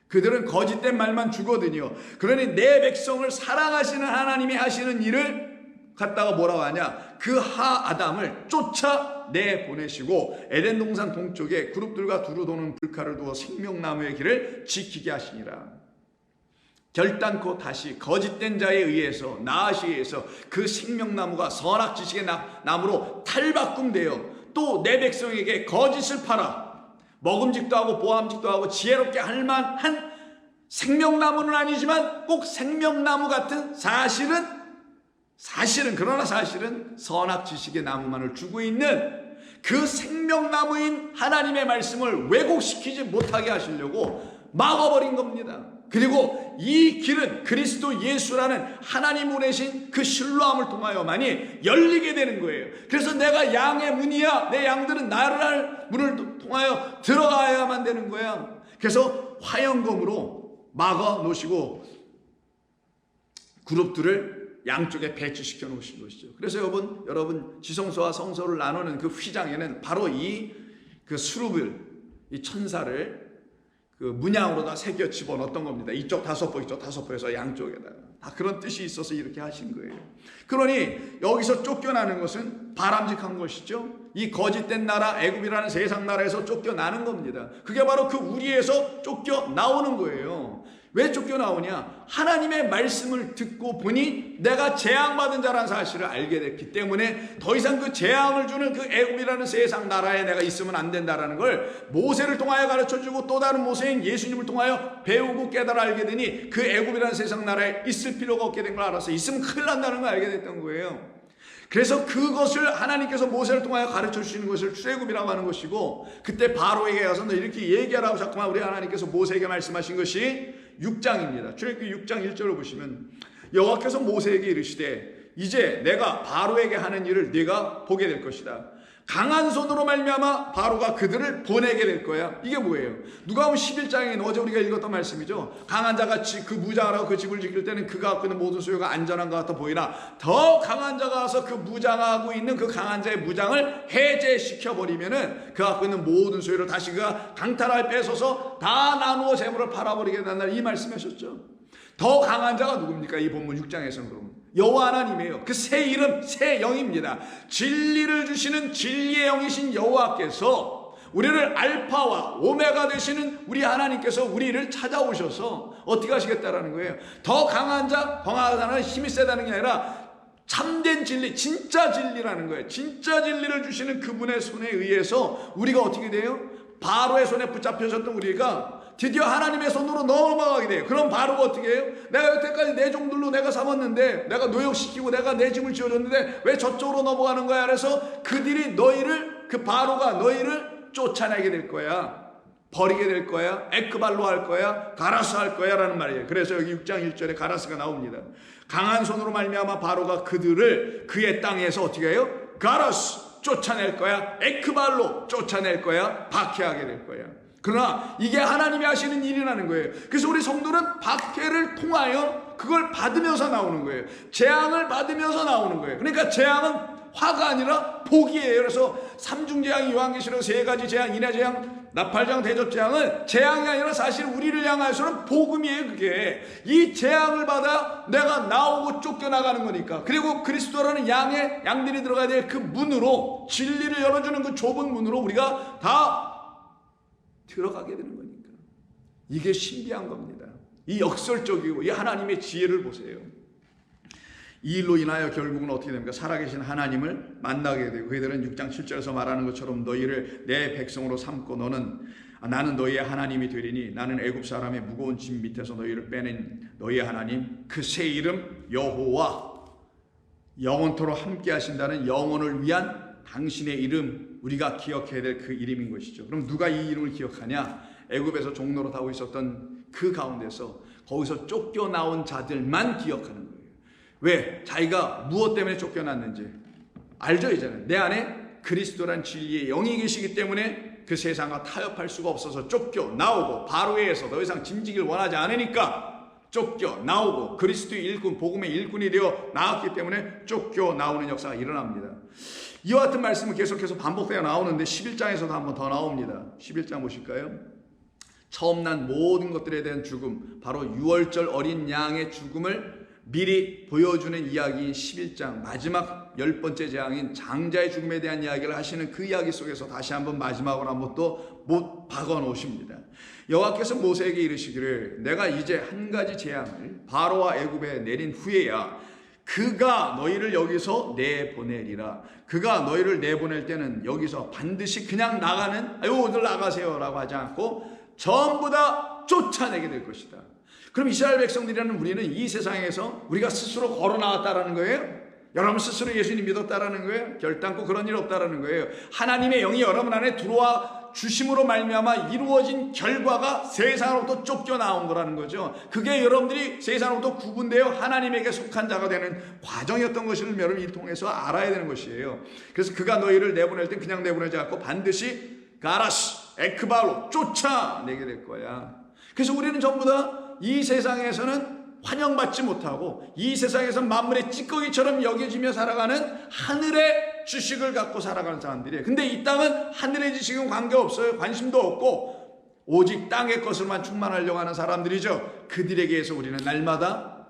S1: 그들은 거짓된 말만 주거든요. 그러니 내 백성을 사랑하시는 하나님이 하시는 일을 갖다가 뭐라고 하냐? 그 아담을 쫓아내 보내시고 에덴 동산 동쪽에 그룹들과 두루 도는 불칼을 두어 생명나무의 길을 지키게 하시니라. 결단코 다시 거짓된 자에 의해서 나아시에 의해서 그 생명나무가 선악 지식의 나무로 탈바꿈되어 또 내 백성에게 거짓을 팔아 먹음직도 하고 보암직도 하고 지혜롭게 할 만한 생명나무는 아니지만 꼭 생명나무 같은 사실은 선악 지식의 나무만을 주고 있는 그 생명나무인 하나님의 말씀을 왜곡시키지 못하게 하시려고 막아버린 겁니다. 그리고 이 길은 그리스도 예수라는 하나님 보내신 그 신뢰함을 통하여만이 열리게 되는 거예요. 그래서 내가 양의 문이야. 내 양들은 나를 문을 통하여 들어가야만 되는 거야. 그래서 화영검으로 막아 놓으시고 그룹들을 양쪽에 배치시켜 놓으신 것이죠. 그래서 여러분 지성소와 성소를 나누는 그 휘장에는 바로 이 수룹을, 이 천사를 그 문양으로 다 새겨 집어넣었던 겁니다. 이쪽 5보, 이쪽 5보 해서 양쪽에다가 다 그런 뜻이 있어서 이렇게 하신 거예요. 그러니 여기서 쫓겨나는 것은 바람직한 것이죠. 이 거짓된 나라 애굽이라는 세상 나라에서 쫓겨나는 겁니다. 그게 바로 그 우리에서 쫓겨나오는 거예요. 왜 쫓겨나오냐? 하나님의 말씀을 듣고 보니 내가 재앙받은 자라는 사실을 알게 됐기 때문에 더 이상 그 재앙을 주는 그 애굽이라는 세상 나라에 내가 있으면 안 된다라는 걸 모세를 통하여 가르쳐주고 또 다른 모세인 예수님을 통하여 배우고 깨달아 알게 되니 그 애굽이라는 세상 나라에 있을 필요가 없게 된 걸 알아서 있으면 큰일 난다는 걸 알게 됐던 거예요. 그래서 그것을 하나님께서 모세를 통하여 가르쳐 주시는 것을 출애굽이라고 하는 것이고, 그때 바로에게 가서 너 이렇게 얘기하라고 자꾸만 우리 하나님께서 모세에게 말씀하신 것이 6장입니다. 출애굽기 6장 1절을 보시면 여호와께서 모세에게 이르시되 이제 내가 바로에게 하는 일을 네가 보게 될 것이다. 강한 손으로 말미암아 바로가 그들을 보내게 될 거야. 이게 뭐예요? 누가복음 11장에 어제 우리가 읽었던 말씀이죠. 강한 자가 그 무장하라고 그 집을 지킬 때는 그가 갖고 있는 모든 소유가 안전한 것 같아 보이나 더 강한 자가 와서 그 무장하고 있는 그 강한 자의 무장을 해제시켜 버리면은 그 갖고 있는 모든 소유를 다시 그가 강탈하여 뺏어서 다 나누어 재물을 팔아버리게 된다는 이 말씀하셨죠. 더 강한 자가 누굽니까? 이 본문 6장에서는 그러면 여호와 하나님이에요. 그 새 이름, 새 영입니다. 진리를 주시는 진리의 영이신 여호와께서 우리를 알파와 오메가 되시는 우리 하나님께서 우리를 찾아오셔서 어떻게 하시겠다라는 거예요. 더 강한 자, 강하다는 힘이 세다는 게 아니라 참된 진리, 진짜 진리라는 거예요. 진짜 진리를 주시는 그분의 손에 의해서 우리가 어떻게 돼요? 바로의 손에 붙잡혀졌던 우리가 드디어 하나님의 손으로 넘어가게 돼요. 그럼 바로가 어떻게 해요? 내가 여태까지 내 종들로 내가 삼았는데, 내가 노역시키고 내가 내 집을 지어줬는데 왜 저쪽으로 넘어가는 거야? 그래서 그들이 너희를, 그 바로가 너희를 쫓아내게 될 거야. 버리게 될 거야. 에크발로 할 거야. 가라스 할 거야 라는 말이에요. 그래서 여기 6장 1절에 가라스가 나옵니다. 강한 손으로 말미암아 바로가 그들을 그의 땅에서 어떻게 해요? 가라스 쫓아낼 거야. 에크발로 쫓아낼 거야. 박해하게 될 거야. 그러나 이게 하나님이 하시는 일이라는 거예요. 그래서 우리 성도는 박해를 통하여 그걸 받으면서 나오는 거예요. 재앙을 받으면서 나오는 거예요. 그러니까 재앙은 화가 아니라 복이에요. 그래서 삼중재앙이 요한계시록 3가지 재앙, 인해재앙, 나팔재앙, 대접재앙은 재앙이 아니라 사실 우리를 향하여서는 복음이에요. 그게 이 재앙을 받아 내가 나오고 쫓겨나가는 거니까. 그리고 그리스도라는 양들이 들어가야 될 그 문으로, 진리를 열어주는 그 좁은 문으로 우리가 다 들어가게 되는 거니까. 이게 신비한 겁니다. 이 역설적이고 이 하나님의 지혜를 보세요. 이 일로 인하여 결국은 어떻게 됩니까? 살아계신 하나님을 만나게 되고, 그들은 6장 7절에서 말하는 것처럼 너희를 내 백성으로 삼고 나는 너희의 하나님이 되리니 나는 애굽 사람의 무거운 짐 밑에서 너희를 빼낸 너희의 하나님, 그 새 이름 여호와, 영원토록 함께 하신다는 영원을 위한 당신의 이름, 우리가 기억해야 될 그 이름인 것이죠. 그럼 누가 이 이름을 기억하냐? 애굽에서 종로로 타고 있었던 그 가운데서 거기서 쫓겨나온 자들만 기억하는 거예요. 왜? 자기가 무엇 때문에 쫓겨났는지 알죠? 이제는 내 안에 그리스도란 진리의 영이 계시기 때문에 그 세상과 타협할 수가 없어서 쫓겨나오고, 바로에 의해서 더 이상 짐지기를 원하지 않으니까 쫓겨나오고, 그리스도의 일꾼, 복음의 일꾼이 되어 나왔기 때문에 쫓겨나오는 역사가 일어납니다. 이와 같은 말씀은 계속해서 반복되어 나오는데 11장에서도 한 번 더 나옵니다. 11장 보실까요? 처음 난 모든 것들에 대한 죽음, 바로 6월절 어린 양의 죽음을 미리 보여주는 이야기인 11장, 마지막 10번째 재앙인 장자의 죽음에 대한 이야기를 하시는 그 이야기 속에서 다시 한번 마지막으로 한번 또 못 박아 놓으십니다. 여호와께서 모세에게 이르시기를 내가 이제 한 가지 재앙을 바로와 애굽에 내린 후에야 그가 너희를 여기서 내보내리라. 그가 너희를 내보낼 때는 여기서 반드시 그냥 나가는, 아유 오늘 나가세요 라고 하지 않고 전부 다 쫓아내게 될 것이다. 그럼 이스라엘 백성들이라는 우리는 이 세상에서 우리가 스스로 걸어 나왔다라는 거예요? 여러분 스스로 예수님 믿었다라는 거예요? 결단코 그런 일 없다라는 거예요. 하나님의 영이 여러분 안에 들어와 주심으로 말미암아 이루어진 결과가 세상으로부터 쫓겨나온 거라는 거죠. 그게 여러분들이 세상으로부터 구분되어 하나님에게 속한 자가 되는 과정이었던 것을 여러분이 이 통해서 알아야 되는 것이에요. 그래서 그가 너희를 내보낼 땐 그냥 내보내지 않고 반드시 가라스, 에크바로 쫓아내게 될 거야. 그래서 우리는 전부 다 이 세상에서는 환영받지 못하고 이 세상에서 만물의 찌꺼기처럼 여겨지며 살아가는 하늘의 지식을 갖고 살아가는 사람들이에요. 근데 이 땅은 하늘의 지식은 관계없어요. 관심도 없고 오직 땅의 것으로만 충만하려고 하는 사람들이죠. 그들에게서 우리는 날마다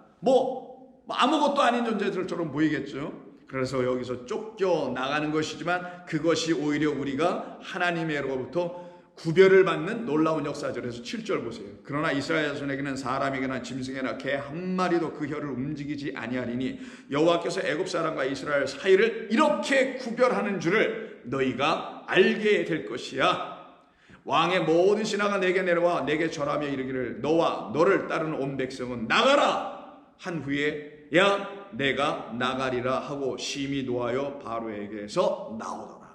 S1: 아무것도 아닌 존재들처럼 보이겠죠. 그래서 여기서 쫓겨 나가는 것이지만 그것이 오히려 우리가 하나님으로부터 구별을 받는 놀라운 역사절에서 7절 보세요. 그러나 이스라엘 자손에게는 사람에게나 짐승에나 개 한 마리도 그 혀를 움직이지 아니하리니 여호와께서 애굽 사람과 이스라엘 사이를 이렇게 구별하는 줄을 너희가 알게 될 것이야. 왕의 모든 신하가 내게 내려와 내게 절하며 이르기를 너와 너를 따르는 온 백성은 나가라 한 후에 야 내가 나가리라 하고 심히 노하여 바로에게서 나오더라.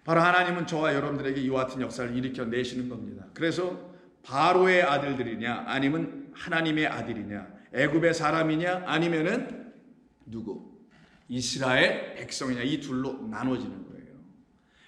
S1: 바로 하나님은 저와 여러분들에게 이와 같은 역사를 일으켜 내시는 겁니다. 그래서 바로의 아들들이냐 아니면 하나님의 아들이냐, 애굽의 사람이냐 아니면은 누구? 이스라엘 백성이냐, 이 둘로 나눠지는 거예요.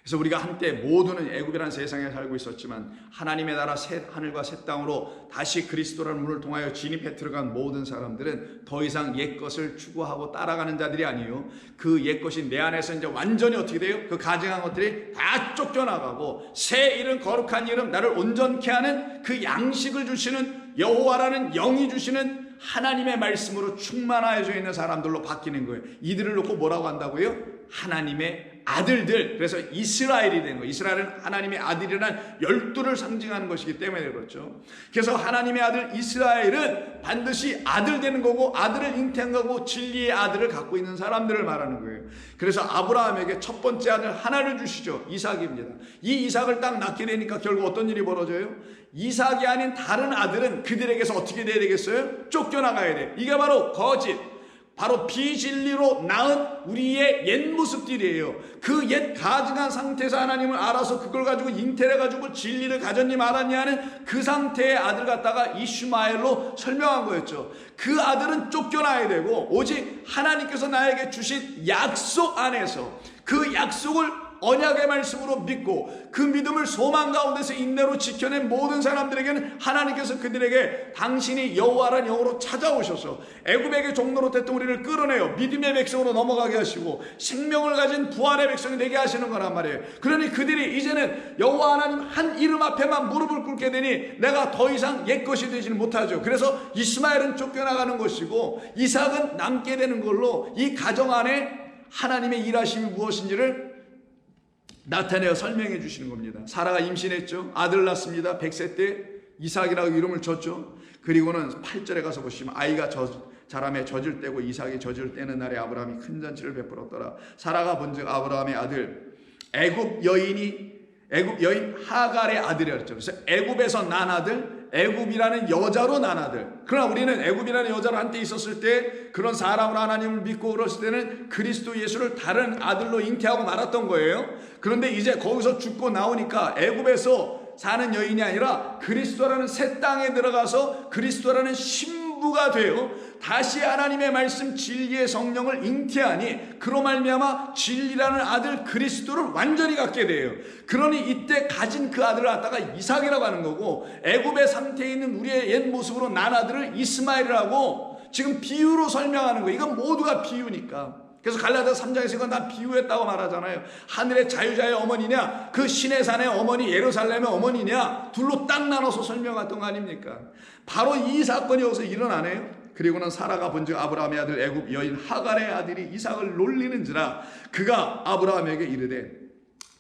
S1: 그래서 우리가 한때 모두는 애굽이라는 세상에 살고 있었지만 하나님의 나라 새 하늘과 새 땅으로 다시 그리스도라는 문을 통하여 진입해 들어간 모든 사람들은 더 이상 옛것을 추구하고 따라가는 자들이 아니에요. 그 옛것이 내 안에서 이제 완전히 어떻게 돼요? 그 가증한 것들이 다 쫓겨나가고 새 이름 거룩한 이름 나를 온전케 하는 그 양식을 주시는 여호와라는 영이 주시는 하나님의 말씀으로 충만하여져 있는 사람들로 바뀌는 거예요. 이들을 놓고 뭐라고 한다고요? 하나님의 아들들. 그래서 이스라엘이 된 거예요. 이스라엘은 하나님의 아들이라는 12를 상징하는 것이기 때문에 그렇죠. 그래서 하나님의 아들 이스라엘은 반드시 아들 되는 거고 아들을 잉태한 거고 진리의 아들을 갖고 있는 사람들을 말하는 거예요. 그래서 아브라함에게 첫 번째 아들 하나를 주시죠. 이삭입니다. 이 이삭을 딱 낳게 되니까 결국 어떤 일이 벌어져요? 이삭이 아닌 다른 아들은 그들에게서 어떻게 돼야 되겠어요? 쫓겨나가야 돼. 이게 바로 거짓, 바로 비진리로 낳은 우리의 옛 모습들이에요. 그 옛 가증한 상태에서 하나님을 알아서 그걸 가지고 잉태를 가지고 진리를 가졌니 말았니 하는 그 상태의 아들 갖다가 이슈마엘로 설명한 거였죠. 그 아들은 쫓겨나야 되고 오직 하나님께서 나에게 주신 약속 안에서 그 약속을 언약의 말씀으로 믿고 그 믿음을 소망 가운데서 인내로 지켜낸 모든 사람들에게는 하나님께서 그들에게 당신이 여호와라는 영으로 찾아오셔서 애굽에게 종로로 됐던 우리를 끌어내어 믿음의 백성으로 넘어가게 하시고 생명을 가진 부활의 백성이 되게 하시는 거란 말이에요. 그러니 그들이 이제는 여호와 하나님 한 이름 앞에만 무릎을 꿇게 되니 내가 더 이상 옛것이 되지는 못하죠. 그래서 이스마엘은 쫓겨나가는 것이고 이삭은 남게 되는 걸로 이 가정 안에 하나님의 일하심이 무엇인지를 나타내어 설명해 주시는 겁니다. 사라가 임신했죠. 아들 낳습니다. 100세 때 이삭이라고 이름을 줬죠. 그리고는 8절에 가서 보시면 아이가 자라매 젖을 떼고 이삭이 젖을 떼는 날에 아브라함이 큰 잔치를 베풀었더라. 사라가 본즉 아브라함의 아들 애굽 여인 하갈의 아들이었죠. 그래서 애굽에서 난 아들, 애굽이라는 여자로 난 아들. 그러나 우리는 애굽이라는 여자로 한때 있었을 때 그런 사람으로 하나님을 믿고 그랬을 때는 그리스도 예수를 다른 아들로 잉태하고 말았던 거예요. 그런데 이제 거기서 죽고 나오니까 애굽에서 사는 여인이 아니라 그리스도라는 새 땅에 들어가서 그리스도라는 신부가 되어 다시 하나님의 말씀 진리의 성령을 잉태하니 그로 말미암아 진리라는 아들 그리스도를 완전히 갖게 돼요. 그러니 이때 가진 그 아들을 갖다가 이삭이라고 하는 거고 애굽의 상태에 있는 우리의 옛 모습으로 난 아들을 이스마엘이라고 지금 비유로 설명하는 거예요. 이건 모두가 비유니까. 그래서 갈라디아서 3장에서 이건 다 비유했다고 말하잖아요. 하늘의 자유자의 어머니냐 그 신의 산의 어머니 예루살렘의 어머니냐 둘로 딱 나눠서 설명했던 거 아닙니까? 바로 이 사건이 여기서 일어나네요. 그리고는 사라가 본즉 아브라함의 아들 애굽 여인 하갈의 아들이 이삭을 놀리는지라 그가 아브라함에게 이르되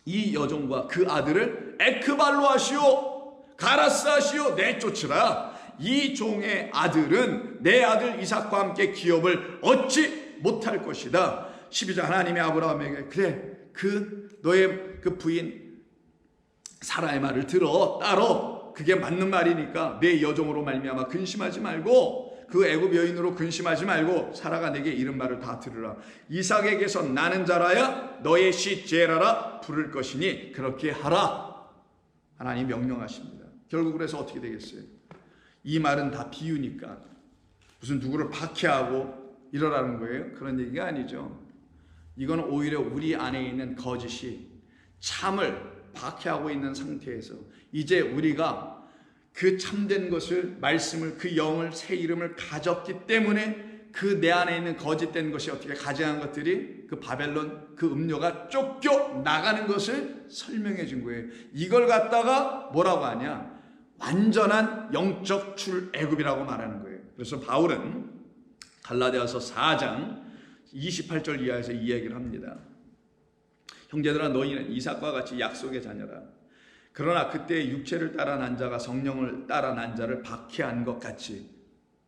S1: 이 여종과 그 아들을 에크발로 하시오 가라스 하시오 내쫓으라. 이 종의 아들은 내 아들 이삭과 함께 기업을 얻지 못할 것이다. 12절 하나님의 아브라함에게 그래 너의 그 부인 사라의 말을 들어 따로 그게 맞는 말이니까 내 여종으로 말미암아 근심하지 말고 그 애굽 여인으로 근심하지 말고 사라가 내게 이른 말을 다 들으라. 이삭에게서 나는 자라야 너의 씨 제라라 부를 것이니 그렇게 하라. 하나님 명령하십니다. 결국 그래서 어떻게 되겠어요? 이 말은 다 비유니까 무슨 누구를 박해하고 이러라는 거예요? 그런 얘기가 아니죠. 이건 오히려 우리 안에 있는 거짓이 참을 박해하고 있는 상태에서 이제 우리가 그 참된 것을 말씀을 그 영을 새 이름을 가졌기 때문에 그 내 안에 있는 거짓된 것이 어떻게 가증한 것들이 그 바벨론 그 음료가 쫓겨 나가는 것을 설명해 준 거예요. 이걸 갖다가 뭐라고 하냐? 완전한 영적 출애굽이라고 말하는 거예요. 그래서 바울은 갈라디아서 4장 28절 이하에서 이 얘기를 합니다. 형제들아 너희는 이삭과 같이 약속의 자녀라. 그러나 그때 육체를 따라 난 자가 성령을 따라 난 자를 박해한 것 같이.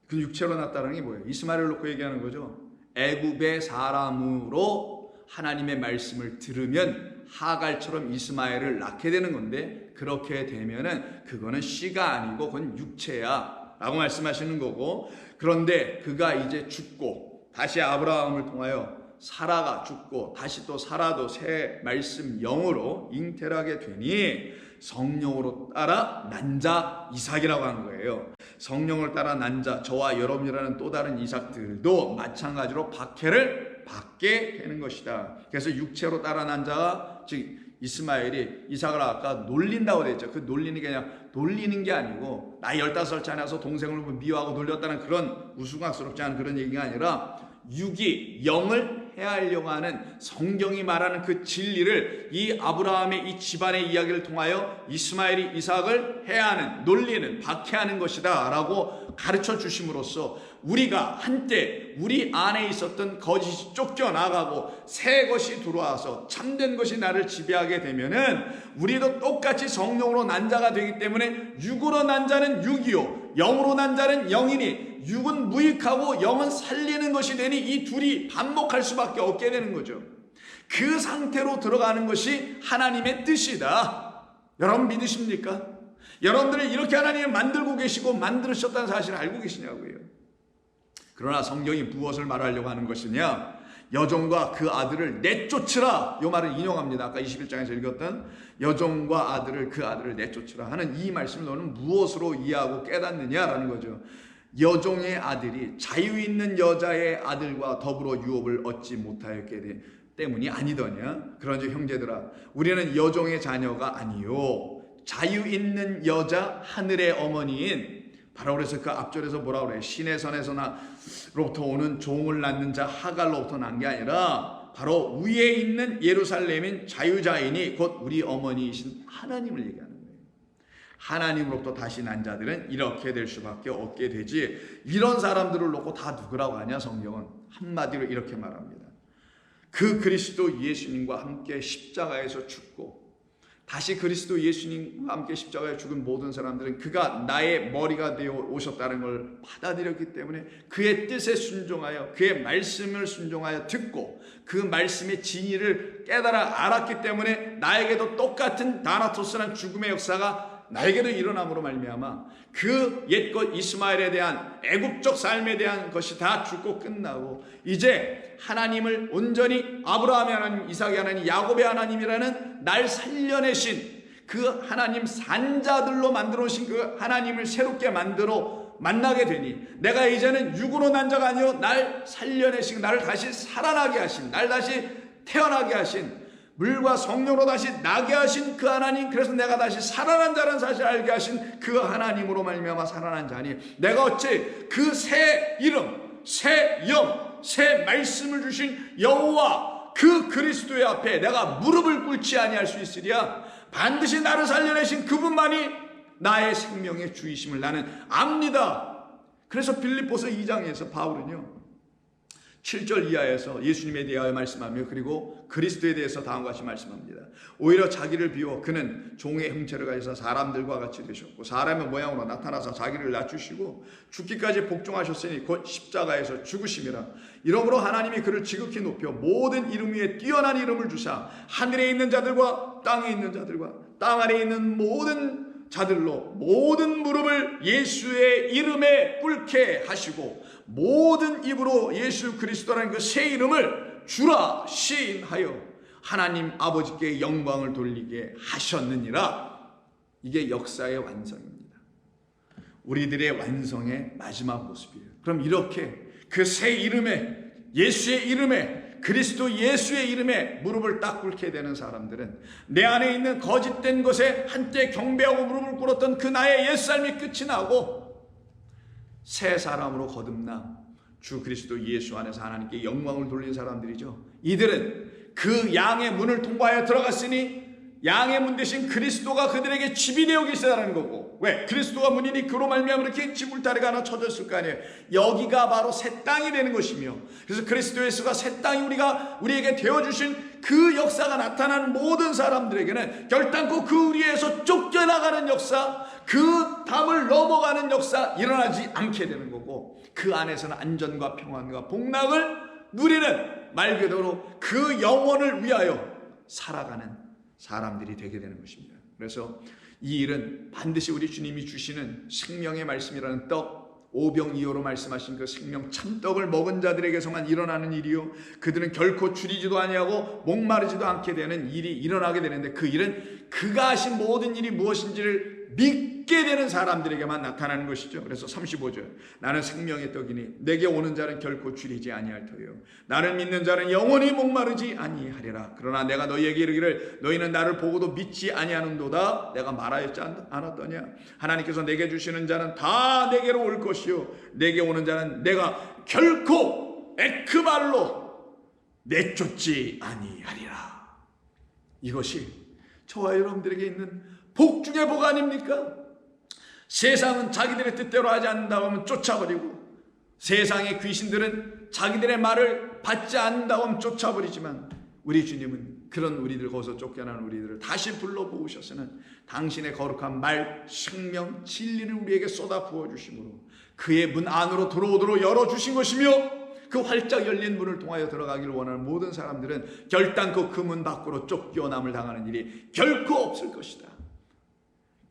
S1: 그 육체로 났다는 게 뭐예요? 이스마엘을 놓고 얘기하는 거죠. 애굽의 사람으로 하나님의 말씀을 들으면 하갈처럼 이스마엘을 낳게 되는 건데, 그렇게 되면은 그거는 씨가 아니고 그건 육체야 라고 말씀하시는 거고, 그런데 그가 이제 죽고 다시 아브라함을 통하여 사라가 죽고 다시 또 사라도 새 말씀 영으로 잉태하게 되니 성령으로 따라 난 자 이삭이라고 하는 거예요. 성령을 따라 난 자, 저와 여러분이라는 또 다른 이삭들도 마찬가지로 박해를 받게 되는 것이다. 그래서 육체로 따라 난 자가, 즉 이스마엘이 이삭을 아까 놀린다고 되어 있죠. 그 놀리는 게 아니라, 놀리는 게 아니고 나이 15살 차나서 동생을 미워하고 놀렸다는 그런 우스꽝스럽지 않은 그런 얘기가 아니라, 육이 영을 해하려고 하는 성경이 말하는 그 진리를 이 아브라함의 이 집안의 이야기를 통하여 이스마엘이 이삭을 해하는, 놀리는, 박해하는 것이다 라고 가르쳐 주심으로써 우리가 한때 우리 안에 있었던 거짓이 쫓겨나가고 새 것이 들어와서 참된 것이 나를 지배하게 되면은 우리도 똑같이 성령으로 난 자가 되기 때문에, 육으로 난 자는 육이요 영으로 난 자는 영이니 육은 무익하고 영은 살리는 것이 되니 이 둘이 반복할 수밖에 없게 되는 거죠. 그 상태로 들어가는 것이 하나님의 뜻이다. 여러분 믿으십니까? 여러분들이 이렇게 하나님을 만들고 계시고 만들으셨다는 사실을 알고 계시냐고요. 그러나 성경이 무엇을 말하려고 하는 것이냐? 여종과 그 아들을 내쫓으라. 이 말을 인용합니다. 아까 21장에서 읽었던 여종과 아들을, 그 아들을 내쫓으라 하는 이 말씀을 너는 무엇으로 이해하고 깨닫느냐라는 거죠. 여종의 아들이 자유 있는 여자의 아들과 더불어 유업을 얻지 못하였기 때문이 아니더냐? 그런즉 형제들아, 우리는 여종의 자녀가 아니요 자유 있는 여자 하늘의 어머니인, 바로 그래서 그 앞절에서 뭐라 그래요? 신의 선에서로부터 오는 종을 낳는 자 하갈로부터 난 게 아니라 바로 위에 있는 예루살렘인 자유자이니 곧 우리 어머니이신 하나님을 얘기하는 거예요. 하나님으로부터 다시 난 자들은 이렇게 될 수밖에 없게 되지. 이런 사람들을 놓고 다 누구라고 하냐? 성경은 한마디로 이렇게 말합니다. 그 그리스도 예수님과 함께 십자가에서 죽고 다시 그리스도 예수님과 함께 십자가에 죽은 모든 사람들은 그가 나의 머리가 되어 오셨다는 걸 받아들였기 때문에 그의 뜻에 순종하여 그의 말씀을 순종하여 듣고 그 말씀의 진리를 깨달아 알았기 때문에 나에게도 똑같은 다나토스라는 죽음의 역사가 나에게도 일어남으로 말미암아 그 옛것 이스마엘에 대한 애국적 삶에 대한 것이 다 죽고 끝나고 이제 하나님을 온전히 아브라함의 하나님, 이삭의 하나님, 야곱의 하나님이라는 날 살려내신 그 하나님 산자들로 만들어 오신 그 하나님을 새롭게 만들어 만나게 되니 내가 이제는 육으로 난 자가 아니요 날 살려내신, 나를 다시 살아나게 하신, 날 다시 태어나게 하신, 물과 성령으로 다시 나게 하신 그 하나님, 그래서 내가 다시 살아난 자라는 사실을 알게 하신 그 하나님으로 말미암아 살아난 자니 내가 어찌 그 새 이름, 새 영, 새 말씀을 주신 여호와 그 그리스도의 앞에 내가 무릎을 꿇지 아니할 수 있으랴. 반드시 나를 살려내신 그분만이 나의 생명의 주이심을 나는 압니다. 그래서 빌립보서 2장에서 바울은요 7절 이하에서 예수님에 대하여 말씀하며 그리고 그리스도에 대해서 다음과 같이 말씀합니다. 오히려 자기를 비워 그는 종의 형체를 가지사 사람들과 같이 되셨고 사람의 모양으로 나타나서 자기를 낮추시고 죽기까지 복종하셨으니 곧 십자가에서 죽으심이라. 이러므로 하나님이 그를 지극히 높여 모든 이름 위에 뛰어난 이름을 주사 하늘에 있는 자들과 땅에 있는 자들과 땅 아래에 있는 모든 자들로 모든 무릎을 예수의 이름에 꿇게 하시고 모든 입으로 예수 그리스도라는 그 새 이름을 주라 시인하여 하나님 아버지께 영광을 돌리게 하셨느니라. 이게 역사의 완성입니다. 우리들의 완성의 마지막 모습이에요. 그럼 이렇게 그 새 이름에, 예수의 이름에, 그리스도 예수의 이름에 무릎을 딱 꿇게 되는 사람들은 내 안에 있는 거짓된 것에 한때 경배하고 무릎을 꿇었던 그 나의 옛삶이 끝이 나고 새 사람으로 거듭나 주 그리스도 예수 안에서 하나님께 영광을 돌린 사람들이죠. 이들은 그 양의 문을 통과하여 들어갔으니 양의 문 대신 그리스도가 그들에게 집이 되어 계시다는 거고, 왜? 그리스도가 문이니 그로 말미암아 이렇게 지물다리가 하나 쳐졌을 거 아니에요. 여기가 바로 새 땅이 되는 것이며, 그래서 그리스도 예수가 새 땅이 우리에게 되어주신 그 역사가 나타나는 모든 사람들에게는 결단코 그 우리에서 쫓겨나가는 역사, 그 담을 넘어가는 역사 일어나지 않게 되는 거고, 그 안에서는 안전과 평안과 복락을 누리는, 말 그대로 그 영혼을 위하여 살아가는 사람들이 되게 되는 것입니다. 그래서 이 일은 반드시 우리 주님이 주시는 생명의 말씀이라는 떡, 오병이어로 말씀하신 그 생명 참떡을 먹은 자들에게서만 일어나는 일이요, 그들은 결코 줄이지도 아니하고 목마르지도 않게 되는 일이 일어나게 되는데, 그 일은 그가 하신 모든 일이 무엇인지를 믿게 되는 사람들에게만 나타나는 것이죠. 그래서 35절, 나는 생명의 떡이니 내게 오는 자는 결코 줄이지 아니할 터요, 나를 믿는 자는 영원히 목마르지 아니하리라. 그러나 내가 너희에게 이르기를 너희는 나를 보고도 믿지 아니하는도다. 내가 말하였지 않았더냐. 하나님께서 내게 주시는 자는 다 내게로 올 것이요, 내게 오는 자는 내가 결코 에크발로 내쫓지 아니하리라. 이것이 저와 여러분들에게 있는 복 중의 복 아닙니까? 세상은 자기들의 뜻대로 하지 않는다고 하면 쫓아버리고, 세상의 귀신들은 자기들의 말을 받지 않는다고 하면 쫓아버리지만, 우리 주님은 그런 우리들, 거기서 쫓겨난 우리들을 다시 불러 모으셔서는 당신의 거룩한 말, 생명, 진리를 우리에게 쏟아 부어주심으로 그의 문 안으로 들어오도록 열어주신 것이며, 그 활짝 열린 문을 통하여 들어가기를 원하는 모든 사람들은 결단코 그 문 밖으로 쫓겨남을 당하는 일이 결코 없을 것이다.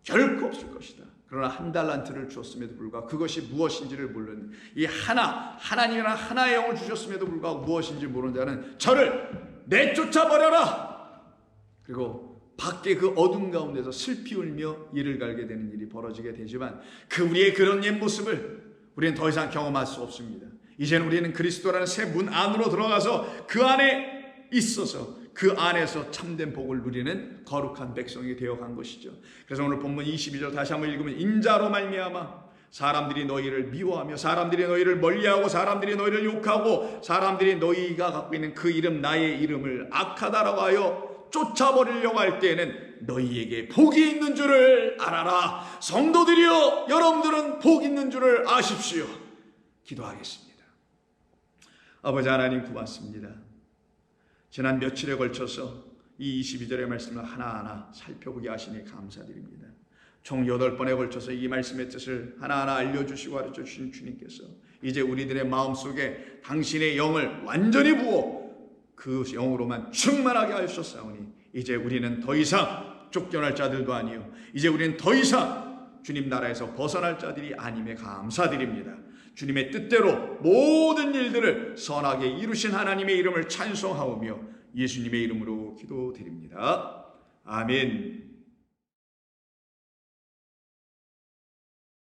S1: 결코 없을 것이다. 그러나 한 달란트를 주었음에도 불구하고 그것이 무엇인지를 모르는, 이 하나님이란 하나의 영을 주셨음에도 불구하고 무엇인지 모르는 자는 저를 내쫓아 버려라. 그리고 밖에 그 어둠 가운데서 슬피 울며 이를 갈게 되는 일이 벌어지게 되지만, 그 우리의 그런 옛 모습을 우리는 더 이상 경험할 수 없습니다. 이제는 우리는 그리스도라는 새 문 안으로 들어가서 그 안에 있어서 그 안에서 참된 복을 누리는 거룩한 백성이 되어간 것이죠. 그래서 오늘 본문 22절 다시 한번 읽으면, 인자로 말미암아 사람들이 너희를 미워하며 사람들이 너희를 멀리하고 사람들이 너희를 욕하고 사람들이 너희가 갖고 있는 그 이름, 나의 이름을 악하다라고 하여 쫓아버리려고 할 때에는 너희에게 복이 있는 줄을 알아라. 성도들이여, 여러분들은 복 있는 줄을 아십시오. 기도하겠습니다. 아버지 하나님, 고맙습니다. 지난 며칠에 걸쳐서 이 22절의 말씀을 하나하나 살펴보게 하시니 감사드립니다. 총 8번에 걸쳐서 이 말씀의 뜻을 하나하나 알려주시고 가르쳐주신 주님께서 이제 우리들의 마음속에 당신의 영을 완전히 부어 그 영으로만 충만하게 하셨사오니, 이제 우리는 더 이상 쫓겨날 자들도 아니요, 이제 우리는 더 이상 주님 나라에서 벗어날 자들이 아님에 감사드립니다. 주님의 뜻대로 모든 일들을 선하게 이루신 하나님의 이름을 찬송하오며 예수님의 이름으로 기도드립니다. 아멘.